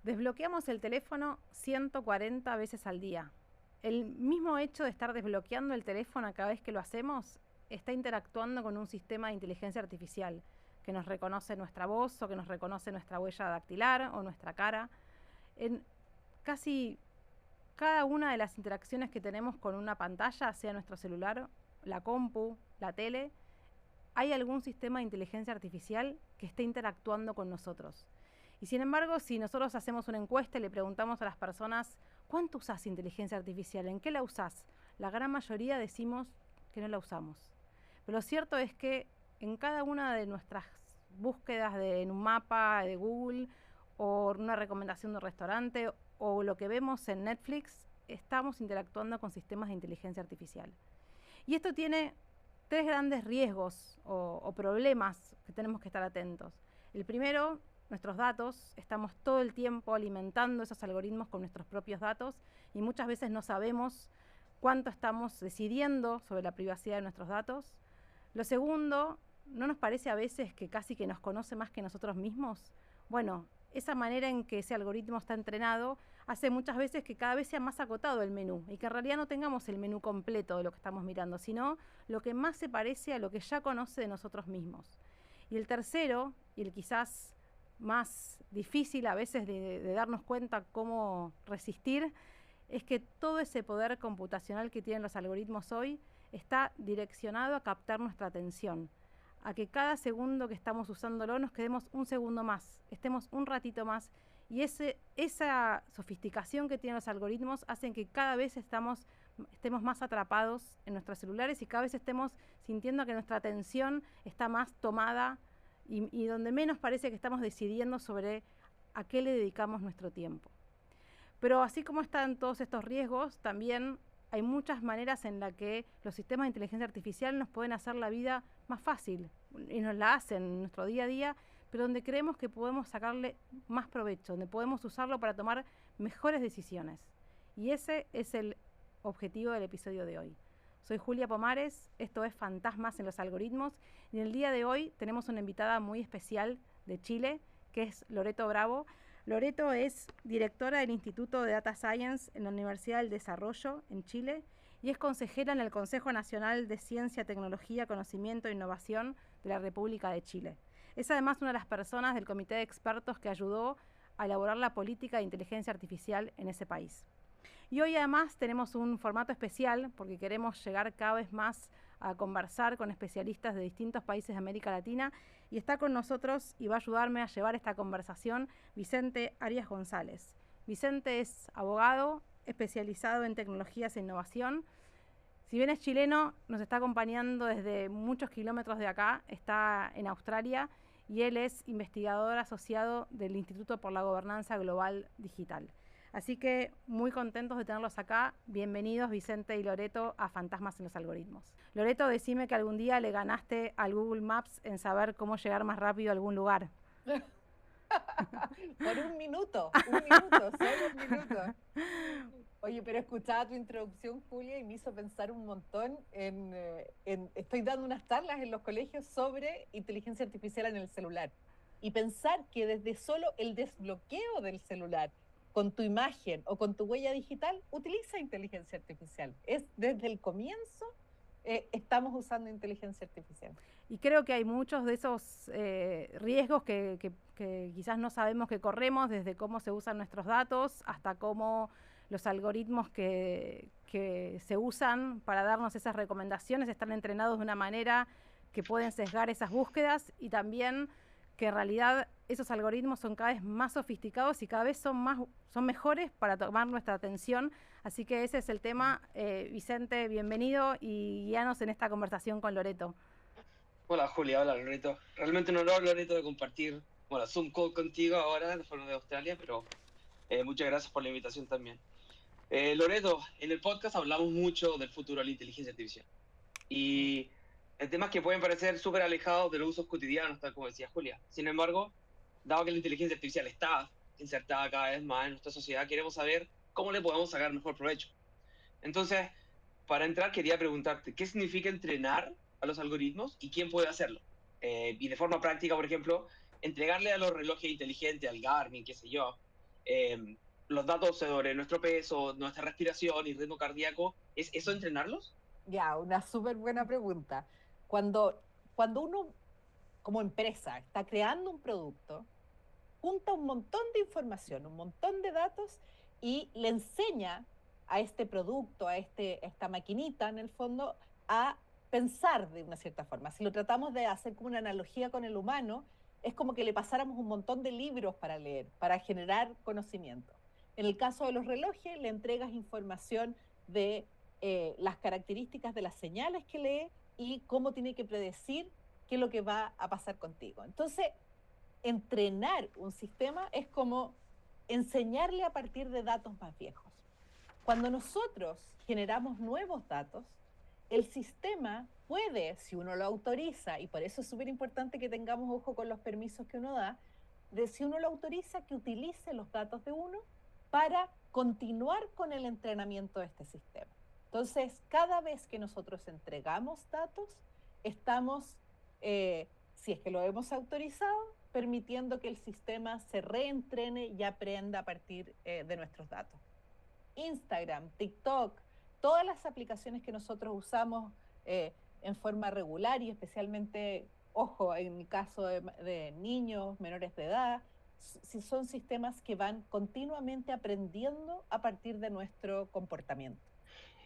Desbloqueamos el teléfono 140 veces al día. El mismo hecho de estar desbloqueando el teléfono cada vez que lo hacemos está interactuando con un sistema de inteligencia artificial que nos reconoce nuestra voz o que nos reconoce nuestra huella dactilar o nuestra cara. En casi cada una de las interacciones que tenemos con una pantalla, sea nuestro celular, la compu, la tele, hay algún sistema de inteligencia artificial que esté interactuando con nosotros. Y sin embargo, si nosotros hacemos una encuesta y le preguntamos a las personas, ¿cuánto usás inteligencia artificial? ¿En qué la usás? La gran mayoría decimos que no la usamos. Pero lo cierto es que en cada una de nuestras búsquedas en un mapa de Google o una recomendación de un restaurante o lo que vemos en Netflix, estamos interactuando con sistemas de inteligencia artificial. Y esto tiene tres grandes riesgos o problemas que tenemos que estar atentos. El primero, nuestros datos. Estamos todo el tiempo alimentando esos algoritmos con nuestros propios datos y muchas veces no sabemos cuánto estamos decidiendo sobre la privacidad de nuestros datos. Lo segundo, ¿no nos parece a veces que casi que nos conoce más que nosotros mismos? Bueno, esa manera en que ese algoritmo está entrenado hace muchas veces que cada vez sea más acotado el menú y que en realidad no tengamos el menú completo de lo que estamos mirando, sino lo que más se parece a lo que ya conoce de nosotros mismos. Y el tercero, y el quizás más difícil a veces de darnos cuenta cómo resistir, es que todo ese poder computacional que tienen los algoritmos hoy está direccionado a captar nuestra atención, a que cada segundo que estamos usándolo nos quedemos un segundo más, estemos un ratito más. Y esa sofisticación que tienen los algoritmos hacen que cada vez estemos más atrapados en nuestros celulares y cada vez estemos sintiendo que nuestra atención está más tomada y donde menos parece que estamos decidiendo sobre a qué le dedicamos nuestro tiempo. Pero así como están todos estos riesgos, también hay muchas maneras en las que los sistemas de inteligencia artificial nos pueden hacer la vida más fácil y nos la hacen en nuestro día a día, pero donde creemos que podemos sacarle más provecho, donde podemos usarlo para tomar mejores decisiones. Y ese es el objetivo del episodio de hoy. Soy Julia Pomares, esto es Fantasmas en los Algoritmos, y en el día de hoy tenemos una invitada muy especial de Chile, que es Loreto Bravo. Loreto es directora del Instituto de Data Science en la Universidad del Desarrollo en Chile y es consejera en el Consejo Nacional de Ciencia, Tecnología, Conocimiento e Innovación de la República de Chile. Es además una de las personas del comité de expertos que ayudó a elaborar la política de inteligencia artificial en ese país. Y hoy además tenemos un formato especial porque queremos llegar cada vez más a conversar con especialistas de distintos países de América Latina y está con nosotros y va a ayudarme a llevar esta conversación Vicente Arias González. Vicente es abogado especializado en tecnologías e innovación. Si bien es chileno, nos está acompañando desde muchos kilómetros de acá, está en Australia y él es investigador asociado del Instituto por la Gobernanza Global Digital. Así que muy contentos de tenerlos acá. Bienvenidos Vicente y Loreto a Fantasmas en los Algoritmos. Loreto, decime que algún día le ganaste al Google Maps en saber cómo llegar más rápido a algún lugar. Por un minuto, solo un minuto. Oye, pero escuchaba tu introducción, Julia, y me hizo pensar un montón estoy dando unas charlas en los colegios sobre inteligencia artificial en el celular. Y pensar que desde solo el desbloqueo del celular, con tu imagen o con tu huella digital, utiliza inteligencia artificial. Es desde el comienzo, estamos usando inteligencia artificial. Y creo que hay muchos de esos riesgos que quizás no sabemos que corremos, desde cómo se usan nuestros datos hasta cómo los algoritmos que se usan para darnos esas recomendaciones están entrenados de una manera que pueden sesgar esas búsquedas y también que en realidad esos algoritmos son cada vez más sofisticados y cada vez son mejores para tomar nuestra atención. Así que ese es el tema. Vicente, bienvenido y guíanos en esta conversación con Loreto. Hola Julia, hola Loreto. Realmente un honor, Loreto, de compartir, Zoom call contigo ahora de forma de Australia, pero muchas gracias por la invitación también. Loreto, en el podcast hablamos mucho del futuro de la inteligencia artificial y en temas que pueden parecer súper alejados de los usos cotidianos, tal como decía Julia. Sin embargo, dado que la inteligencia artificial está insertada cada vez más en nuestra sociedad, queremos saber cómo le podemos sacar mejor provecho. Entonces, para entrar, quería preguntarte, ¿qué significa entrenar a los algoritmos y quién puede hacerlo? Y de forma práctica, por ejemplo, entregarle a los relojes inteligentes, al Garmin, qué sé yo, los datos sobre nuestro peso, nuestra respiración y ritmo cardíaco, ¿es eso entrenarlos? Ya, una súper buena pregunta. Cuando uno, como empresa, está creando un producto, junta un montón de información, un montón de datos y le enseña a este producto, esta maquinita en el fondo, a pensar de una cierta forma. Si lo tratamos de hacer como una analogía con el humano, es como que le pasáramos un montón de libros para leer, para generar conocimiento. En el caso de los relojes, le entregas información de las características de las señales que lee y cómo tiene que predecir qué es lo que va a pasar contigo. Entonces, entrenar un sistema es como enseñarle a partir de datos más viejos. Cuando nosotros generamos nuevos datos, el sistema puede, si uno lo autoriza, y por eso es súper importante que tengamos ojo con los permisos que uno da, de si uno lo autoriza, que utilice los datos de uno para continuar con el entrenamiento de este sistema. Entonces, cada vez que nosotros entregamos datos, estamos, si es que lo hemos autorizado, permitiendo que el sistema se reentrene y aprenda a partir de nuestros datos. Instagram, TikTok, todas las aplicaciones que nosotros usamos en forma regular y especialmente, ojo, en el caso de niños menores de edad, si son sistemas que van continuamente aprendiendo a partir de nuestro comportamiento.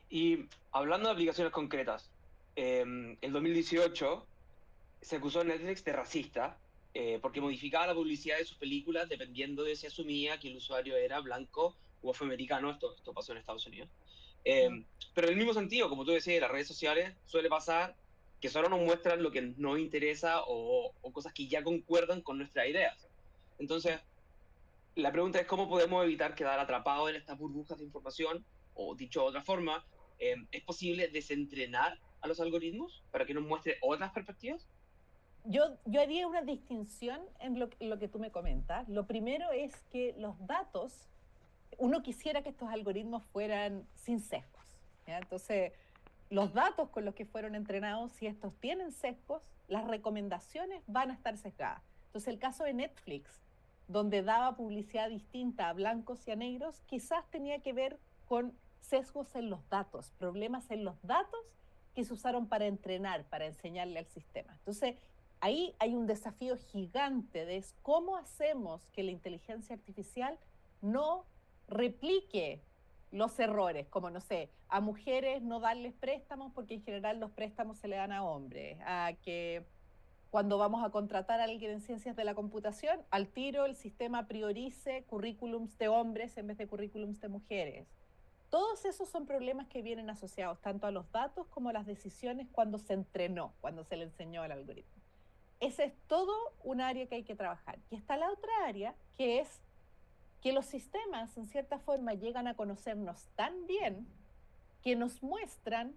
Y hablando de aplicaciones concretas, en 2018 se acusó a Netflix de racista porque modificaba la publicidad de sus películas dependiendo de si asumía que el usuario era blanco o afroamericano. Esto pasó en Estados Unidos. Mm. Pero en el mismo sentido, como tú decías, las redes sociales suele pasar que solo nos muestran lo que nos interesa o cosas que ya concuerdan con nuestras ideas. Entonces, la pregunta es cómo podemos evitar quedar atrapados en estas burbujas de información, o dicho de otra forma, ¿es posible desentrenar a los algoritmos para que nos muestre otras perspectivas? Yo haría una distinción en lo que tú me comentas. Lo primero es que los datos, uno quisiera que estos algoritmos fueran sin sesgos, ¿ya? Entonces, los datos con los que fueron entrenados, si estos tienen sesgos, las recomendaciones van a estar sesgadas. Entonces, el caso de Netflix, donde daba publicidad distinta a blancos y a negros, quizás tenía que ver con sesgos en los datos, problemas en los datos que se usaron para entrenar, para enseñarle al sistema. Entonces, ahí hay un desafío gigante de cómo hacemos que la inteligencia artificial no replique los errores, como no sé, a mujeres no darles préstamos porque en general los préstamos se le dan a hombres, a que cuando vamos a contratar a alguien en ciencias de la computación, al tiro el sistema priorice currículums de hombres en vez de currículums de mujeres. Todos esos son problemas que vienen asociados tanto a los datos como a las decisiones cuando se entrenó, cuando se le enseñó al algoritmo. Ese es todo un área que hay que trabajar. Y está la otra área, que es que los sistemas, en cierta forma, llegan a conocernos tan bien que nos muestran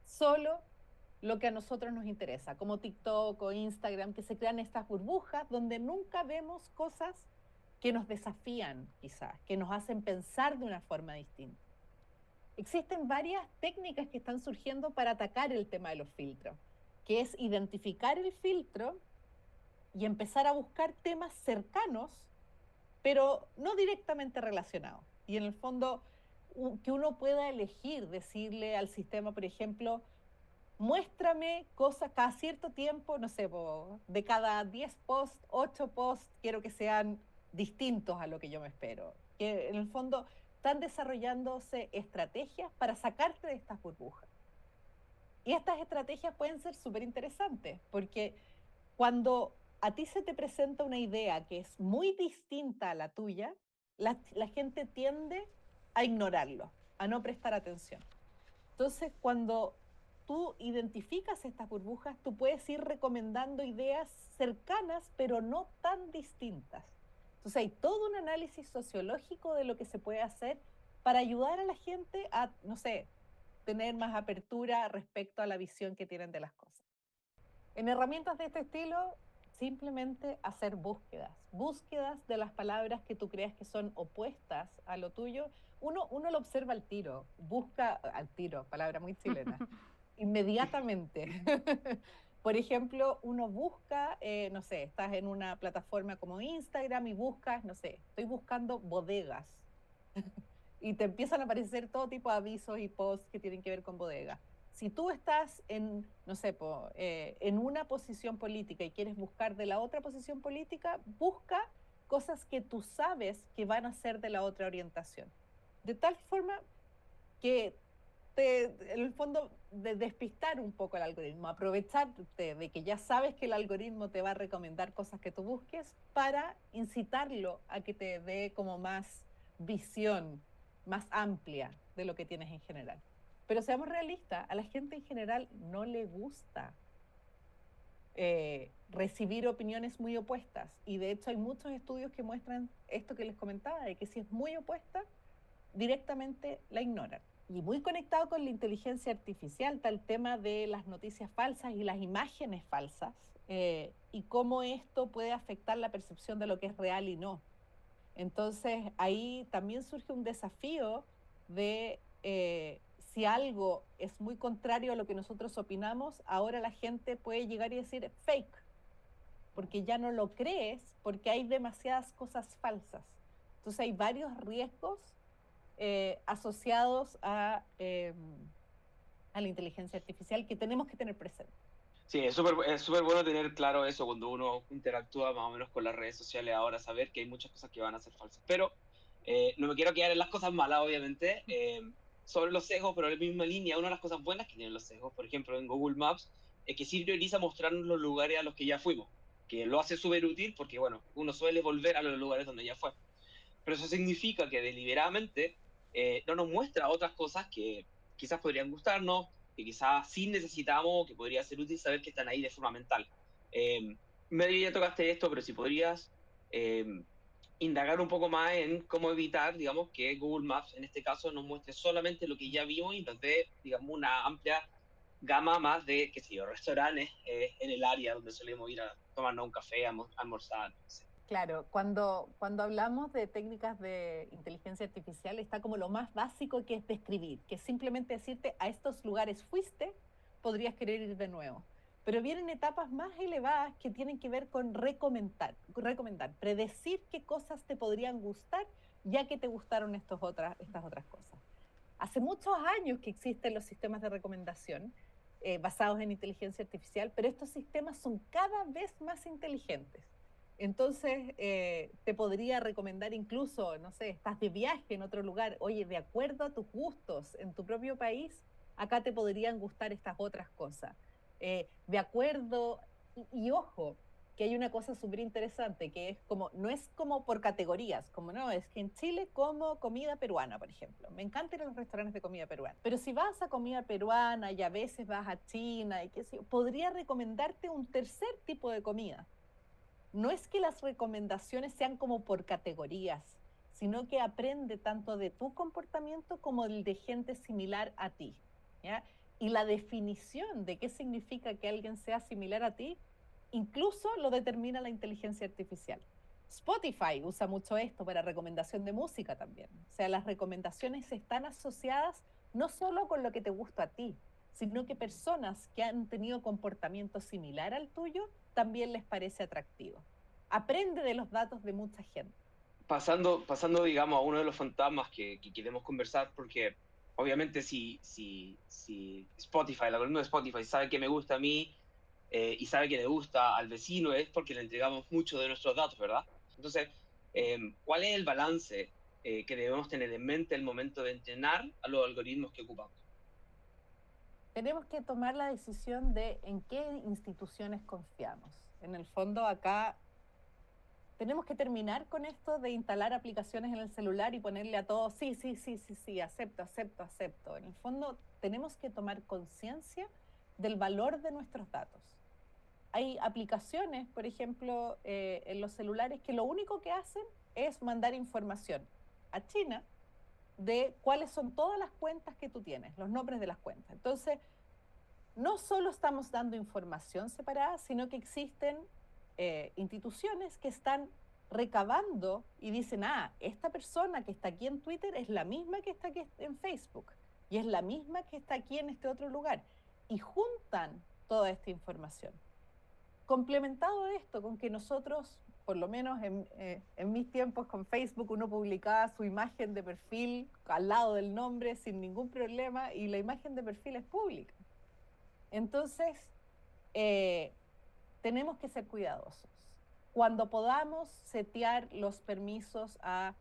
solo lo que a nosotros nos interesa, como TikTok o Instagram, que se crean estas burbujas donde nunca vemos cosas que nos desafían, quizás, que nos hacen pensar de una forma distinta. Existen varias técnicas que están surgiendo para atacar el tema de los filtros, que es identificar el filtro y empezar a buscar temas cercanos pero no directamente relacionados. Y en el fondo, que uno pueda elegir, decirle al sistema, por ejemplo, muéstrame cosas cada cierto tiempo, no sé, de cada 10 posts, 8 posts, quiero que sean distintos a lo que yo me espero. Que en el fondo están desarrollándose estrategias para sacarte de estas burbujas. Y estas estrategias pueden ser súper interesantes, porque cuando a ti se te presenta una idea que es muy distinta a la tuya, la gente tiende a ignorarlo, a no prestar atención. Entonces, cuando tú identificas estas burbujas, tú puedes ir recomendando ideas cercanas, pero no tan distintas. Entonces, hay todo un análisis sociológico de lo que se puede hacer para ayudar a la gente a, no sé, tener más apertura respecto a la visión que tienen de las cosas. En herramientas de este estilo, simplemente hacer búsquedas de las palabras que tú creas que son opuestas a lo tuyo. Uno lo observa al tiro, busca al tiro, palabra muy chilena, inmediatamente. Por ejemplo, uno busca, no sé, estás en una plataforma como Instagram y buscas, no sé, estoy buscando bodegas. Y te empiezan a aparecer todo tipo de avisos y posts que tienen que ver con bodegas. Si tú estás en, no sé, en una posición política y quieres buscar de la otra posición política, busca cosas que tú sabes que van a ser de la otra orientación. De tal forma que en el fondo, de despistar un poco el algoritmo, aprovecharte de que ya sabes que el algoritmo te va a recomendar cosas que tú busques para incitarlo a que te dé como más visión, más amplia de lo que tienes en general. Pero seamos realistas, a la gente en general no le gusta recibir opiniones muy opuestas. Y de hecho hay muchos estudios que muestran esto que les comentaba, de que si es muy opuesta, directamente la ignoran. Y muy conectado con la inteligencia artificial está el tema de las noticias falsas y las imágenes falsas, y cómo esto puede afectar la percepción de lo que es real y no. Entonces ahí también surge un desafío de si algo es muy contrario a lo que nosotros opinamos, ahora la gente puede llegar y decir fake, porque ya no lo crees, porque hay demasiadas cosas falsas. Entonces hay varios riesgos asociados a la inteligencia artificial que tenemos que tener presente. Sí, es súper bueno tener claro eso cuando uno interactúa más o menos con las redes sociales ahora, saber que hay muchas cosas que van a ser falsas. Pero no me quiero quedar en las cosas malas, obviamente. Sobre los sesgos, pero en la misma línea, una de las cosas buenas que tienen los sesgos, por ejemplo, en Google Maps, es que sí prioriza mostrarnos los lugares a los que ya fuimos, que lo hace súper útil porque, bueno, uno suele volver a los lugares donde ya fue. Pero eso significa que deliberadamente no nos muestra otras cosas que quizás podrían gustarnos, que quizás sí necesitamos, que podría ser útil saber que están ahí de forma mental. Medio ya tocaste esto, pero si podrías eh, indagar un poco más en cómo evitar, digamos, que Google Maps en este caso nos muestre solamente lo que ya vimos y nos dé, digamos, una amplia gama más de, qué sé yo, restaurantes en el área donde solemos ir a tomarnos un café, a almorzar, no sé. Claro, cuando hablamos de técnicas de inteligencia artificial está como lo más básico que es describir, que es simplemente decirte a estos lugares fuiste, podrías querer ir de nuevo. Pero vienen etapas más elevadas que tienen que ver con recomendar, predecir qué cosas te podrían gustar ya que te gustaron estas otras cosas. Hace muchos años que existen los sistemas de recomendación basados en inteligencia artificial, pero estos sistemas son cada vez más inteligentes. Entonces, te podría recomendar incluso, no sé, estás de viaje en otro lugar, oye, de acuerdo a tus gustos en tu propio país, acá te podrían gustar estas otras cosas. De acuerdo, y ojo, que hay una cosa súper interesante, que es como, no es como por categorías, como no, es que en Chile como comida peruana, por ejemplo. Me encantan los restaurantes de comida peruana. Pero si vas a comida peruana y a veces vas a China y qué sé yo, podría recomendarte un tercer tipo de comida. No es que las recomendaciones sean como por categorías, sino que aprende tanto de tu comportamiento como el de gente similar a ti, ¿ya? Y la definición de qué significa que alguien sea similar a ti, incluso lo determina la inteligencia artificial. Spotify usa mucho esto para recomendación de música también. O sea, las recomendaciones están asociadas no solo con lo que te gusta a ti, sino que personas que han tenido comportamiento similar al tuyo también les parece atractivo. Aprende de los datos de mucha gente. Pasando, digamos, a uno de los fantasmas que queremos conversar, porque obviamente si Spotify, el algoritmo de Spotify sabe que me gusta a mí y sabe que le gusta al vecino, es porque le entregamos mucho de nuestros datos, ¿verdad? Entonces, ¿cuál es el balance que debemos tener en mente al momento de entrenar a los algoritmos que ocupamos? Tenemos que tomar la decisión de en qué instituciones confiamos. En el fondo, acá tenemos que terminar con esto de instalar aplicaciones en el celular y ponerle a todo, sí, sí, sí, sí, sí, acepto, acepto, acepto. En el fondo, tenemos que tomar conciencia del valor de nuestros datos. Hay aplicaciones, por ejemplo, en los celulares que lo único que hacen es mandar información a China de cuáles son todas las cuentas que tú tienes, los nombres de las cuentas. Entonces, no solo estamos dando información separada, sino que existen instituciones que están recabando y dicen, ah, esta persona que está aquí en Twitter es la misma que está aquí en Facebook y es la misma que está aquí en este otro lugar. Y juntan toda esta información. Complementado esto con que nosotros, por lo menos en mis tiempos con Facebook, uno publicaba su imagen de perfil al lado del nombre sin ningún problema y la imagen de perfil es pública. Entonces, tenemos que ser cuidadosos. Cuando podamos setear los permisos a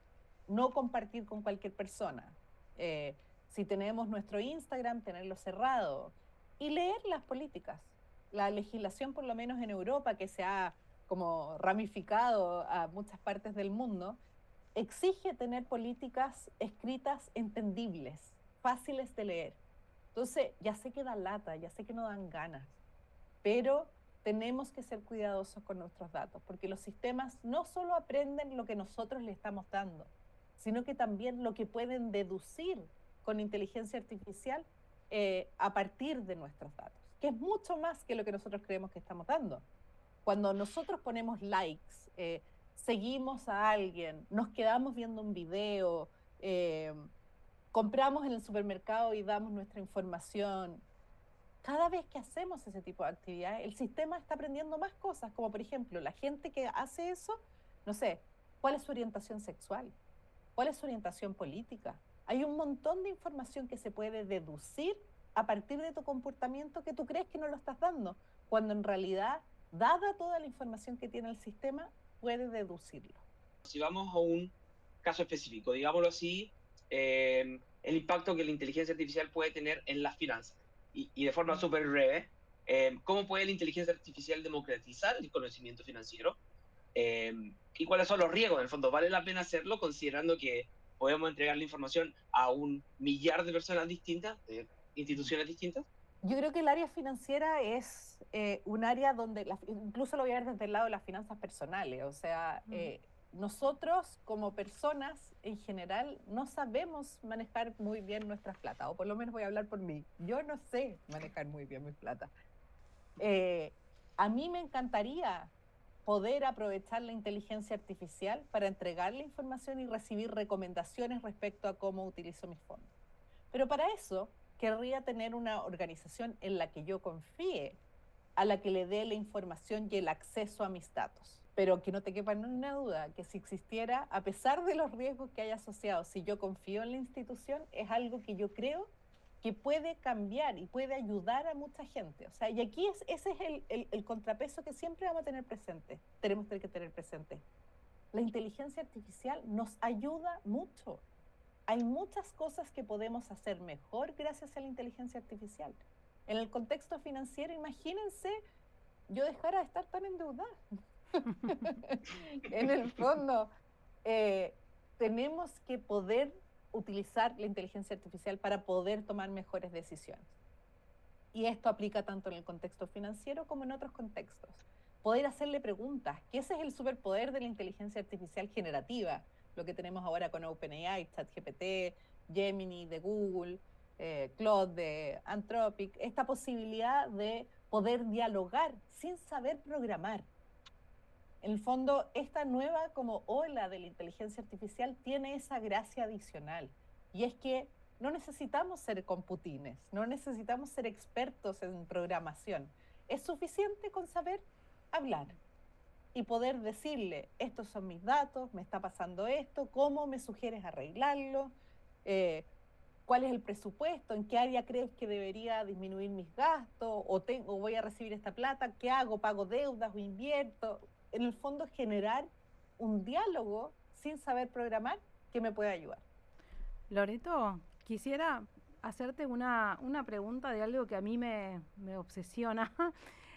no compartir con cualquier persona, si tenemos nuestro Instagram, tenerlo cerrado y leer las políticas. La legislación, por lo menos en Europa, que se ha como ramificado a muchas partes del mundo, exige tener políticas escritas entendibles, fáciles de leer. Entonces, ya sé que da lata, ya sé que no dan ganas, pero tenemos que ser cuidadosos con nuestros datos, porque los sistemas no solo aprenden lo que nosotros le estamos dando, sino que también lo que pueden deducir con inteligencia artificial a partir de nuestros datos, que es mucho más que lo que nosotros creemos que estamos dando. Cuando nosotros ponemos likes, seguimos a alguien, nos quedamos viendo un video, compramos en el supermercado y damos nuestra información, cada vez que hacemos ese tipo de actividades, el sistema está aprendiendo más cosas, como por ejemplo, la gente que hace eso, no sé, ¿cuál es su orientación sexual? ¿Cuál es su orientación política? Hay un montón de información que se puede deducir a partir de tu comportamiento que tú crees que no lo estás dando, cuando en realidad, dada toda la información que tiene el sistema, puede deducirlo. Si vamos a un caso específico, digámoslo así, el impacto que la inteligencia artificial puede tener en las finanzas. Y de forma súper breve, ¿cómo puede la inteligencia artificial democratizar el conocimiento financiero? ¿Y cuáles son los riesgos? En el fondo, ¿vale la pena hacerlo considerando que podemos entregar la información a 1 millar de personas distintas, de instituciones distintas? Yo creo que el área financiera es un área donde, incluso lo voy a ver desde el lado de las finanzas personales, o sea, nosotros como personas en general no sabemos manejar muy bien nuestras plata, o por lo menos voy a hablar por mí, yo no sé manejar muy bien mi plata. A mí me encantaría poder aprovechar la inteligencia artificial para entregar la información y recibir recomendaciones respecto a cómo utilizo mis fondos. Pero para eso querría tener una organización en la que yo confíe, a la que le dé la información y el acceso a mis datos. Pero que no te quepa ninguna duda que si existiera, a pesar de los riesgos que hay asociados, si yo confío en la institución, es algo que yo creo que puede cambiar y puede ayudar a mucha gente. O sea, y aquí ese es el contrapeso que siempre vamos a tener presente, tenemos que tener presente. La inteligencia artificial nos ayuda mucho. Hay muchas cosas que podemos hacer mejor gracias a la inteligencia artificial. En el contexto financiero, imagínense yo dejara de estar tan endeudada. En el fondo, tenemos que poder utilizar la inteligencia artificial para poder tomar mejores decisiones. Y esto aplica tanto en el contexto financiero como en otros contextos. Poder hacerle preguntas, que ese es el superpoder de la inteligencia artificial generativa, lo que tenemos ahora con OpenAI, ChatGPT, Gemini de Google, Claude de Anthropic, esta posibilidad de poder dialogar sin saber programar. En el fondo, esta nueva como ola de la inteligencia artificial tiene esa gracia adicional, y es que no necesitamos ser computines, no necesitamos ser expertos en programación. Es suficiente con saber hablar y poder decirle, estos son mis datos, me está pasando esto, ¿cómo me sugieres arreglarlo? ¿Cuál es el presupuesto? ¿En qué área crees que debería disminuir mis gastos? ¿O voy a recibir esta plata? ¿Qué hago? ¿Pago deudas o invierto? En el fondo, generar un diálogo sin saber programar que me pueda ayudar. Loreto, quisiera hacerte una pregunta de algo que a mí me obsesiona,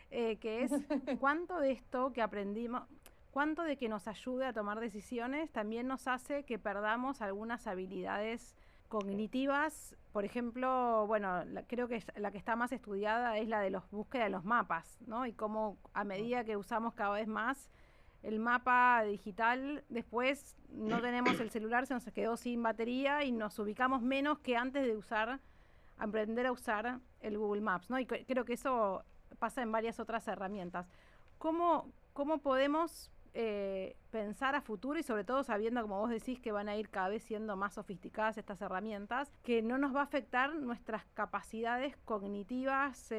que es cuánto de esto que aprendimos, cuánto de que nos ayude a tomar decisiones también nos hace que perdamos algunas habilidades cognitivas. Por ejemplo, bueno, creo que la que está más estudiada es la de los búsqueda de los mapas, ¿no? Y cómo a medida que usamos cada vez más el mapa digital, después no tenemos el celular, se nos quedó sin batería y nos ubicamos menos que antes de aprender a usar el Google Maps, ¿no? Y creo que eso pasa en varias otras herramientas. ¿Cómo podemos pensar a futuro y sobre todo sabiendo, como vos decís, que van a ir cada vez siendo más sofisticadas estas herramientas, que no nos va a afectar nuestras capacidades cognitivas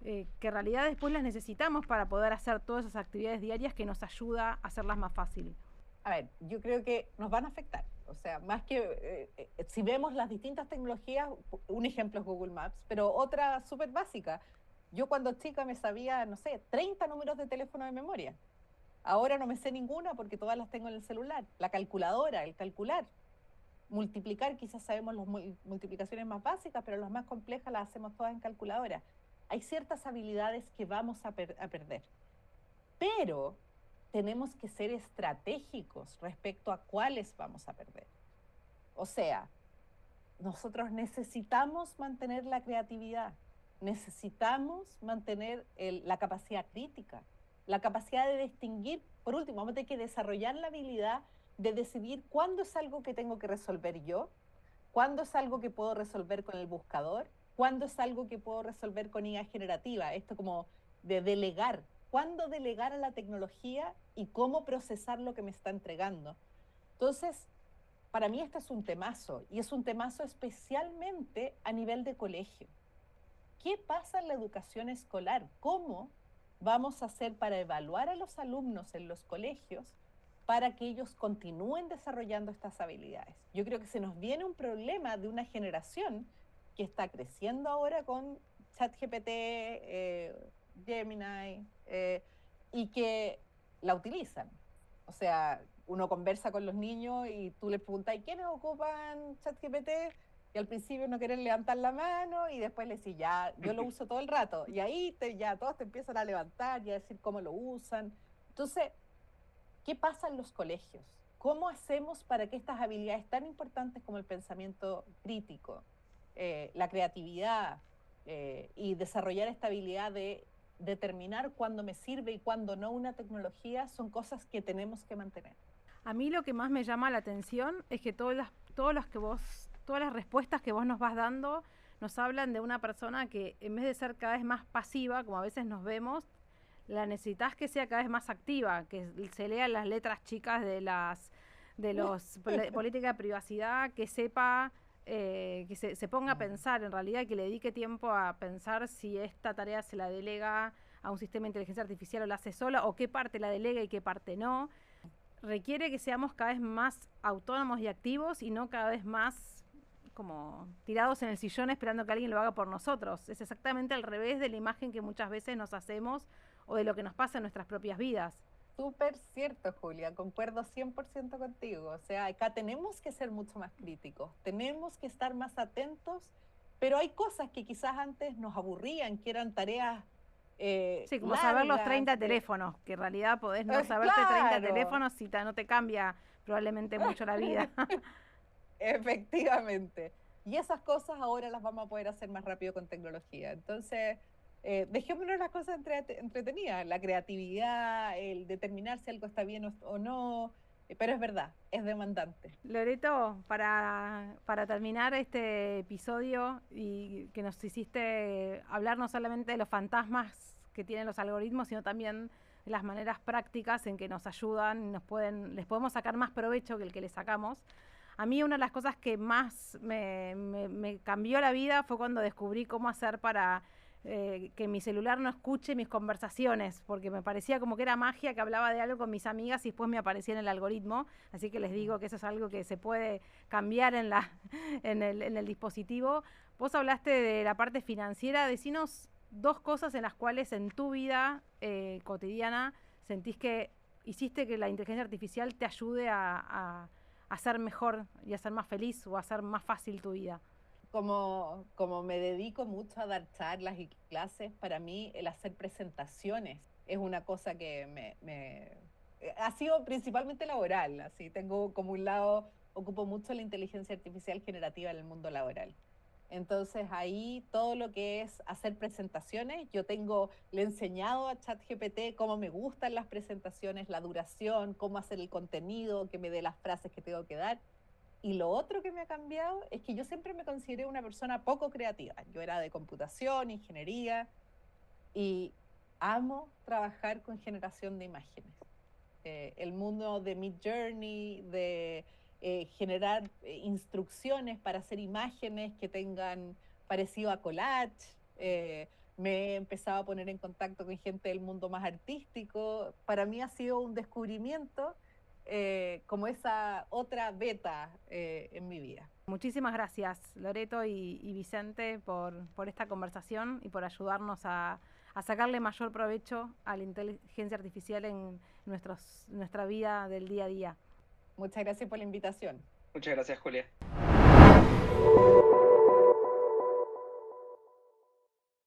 que en realidad después las necesitamos para poder hacer todas esas actividades diarias que nos ayuda a hacerlas más fácil? A ver, yo creo que nos van a afectar. O sea, más que si vemos las distintas tecnologías, un ejemplo es Google Maps, pero otra súper básica. Yo cuando chica me sabía, no sé, 30 números de teléfono de memoria. Ahora no me sé ninguna porque todas las tengo en el celular. La calculadora, el calcular. Multiplicar, quizás sabemos las multiplicaciones más básicas, pero las más complejas las hacemos todas en calculadora. Hay ciertas habilidades que vamos a perder. Pero tenemos que ser estratégicos respecto a cuáles vamos a perder. O sea, nosotros necesitamos mantener la creatividad, necesitamos mantener la capacidad crítica, la capacidad de distinguir. Por último, vamos a tener que desarrollar la habilidad de decidir cuándo es algo que tengo que resolver yo, cuándo es algo que puedo resolver con el buscador, cuándo es algo que puedo resolver con IA generativa. Esto como de delegar, cuándo delegar a la tecnología y cómo procesar lo que me está entregando. Entonces, para mí este es un temazo, y es un temazo especialmente a nivel de colegio. ¿Qué pasa en la educación escolar? ¿Cómo vamos a hacer para evaluar a los alumnos en los colegios para que ellos continúen desarrollando estas habilidades? Yo creo que se nos viene un problema de una generación que está creciendo ahora con ChatGPT, Gemini, y que la utilizan. O sea, uno conversa con los niños y tú les preguntas, ¿quiénes ocupan ChatGPT? Y al principio no quieren levantar la mano y después les decís, ya, yo lo uso todo el rato. Y ahí ya todos te empiezan a levantar y a decir cómo lo usan. Entonces, ¿qué pasa en los colegios? ¿Cómo hacemos para que estas habilidades tan importantes como el pensamiento crítico, la creatividad y desarrollar esta habilidad de determinar cuándo me sirve y cuándo no una tecnología, son cosas que tenemos que mantener? A mí lo que más me llama la atención es que todas las respuestas que vos nos vas dando nos hablan de una persona que en vez de ser cada vez más pasiva, como a veces nos vemos, la necesitas que sea cada vez más activa, que se lean las letras chicas de los política de privacidad, que sepa, que se ponga a pensar en realidad, que le dedique tiempo a pensar si esta tarea se la delega a un sistema de inteligencia artificial o la hace sola, o qué parte la delega y qué parte no. Requiere que seamos cada vez más autónomos y activos y no cada vez más como tirados en el sillón esperando que alguien lo haga por nosotros. Es exactamente al revés de la imagen que muchas veces nos hacemos o de lo que nos pasa en nuestras propias vidas. Súper cierto, Julia, concuerdo 100% contigo. O sea, acá tenemos que ser mucho más críticos, tenemos que estar más atentos, pero hay cosas que quizás antes nos aburrían, que eran tareas sí, como largas, saber los 30 teléfonos, que en realidad podés no saberte claro. 30 teléfonos si no te cambia probablemente mucho la vida. Efectivamente. Y esas cosas ahora las vamos a poder hacer más rápido con tecnología. Entonces, dejémonos las cosas entretenidas, la creatividad, el determinar si algo está bien o no, pero es verdad, es demandante. Loreto, para terminar este episodio y que nos hiciste hablar no solamente de los fantasmas que tienen los algoritmos, sino también de las maneras prácticas en que nos ayudan, les podemos sacar más provecho que el que les sacamos. A mí una de las cosas que más me cambió la vida fue cuando descubrí cómo hacer para que mi celular no escuche mis conversaciones, porque me parecía como que era magia, que hablaba de algo con mis amigas y después me aparecía en el algoritmo. Así que les digo que eso es algo que se puede cambiar en el dispositivo. Vos hablaste de la parte financiera. Decinos 2 cosas en las cuales en tu vida cotidiana sentís que hiciste que la inteligencia artificial te ayude a ser mejor y a ser más feliz o a hacer más fácil tu vida. Como me dedico mucho a dar charlas y clases, para mí el hacer presentaciones es una cosa que ha sido principalmente laboral. Así tengo como un lado, ocupo mucho la inteligencia artificial generativa en el mundo laboral. Entonces ahí todo lo que es hacer presentaciones, le he enseñado a ChatGPT cómo me gustan las presentaciones, la duración, cómo hacer el contenido, que me dé las frases que tengo que dar. Y lo otro que me ha cambiado es que yo siempre me consideré una persona poco creativa. Yo era de computación, ingeniería, y amo trabajar con generación de imágenes. El mundo de Midjourney, de generar instrucciones para hacer imágenes que tengan parecido a collage, me he empezado a poner en contacto con gente del mundo más artístico. Para mí ha sido un descubrimiento como esa otra beta en mi vida. Muchísimas gracias, Loreto y Vicente, por esta conversación y por ayudarnos a sacarle mayor provecho a la inteligencia artificial en nuestra vida del día a día. Muchas gracias por la invitación. Muchas gracias, Julia.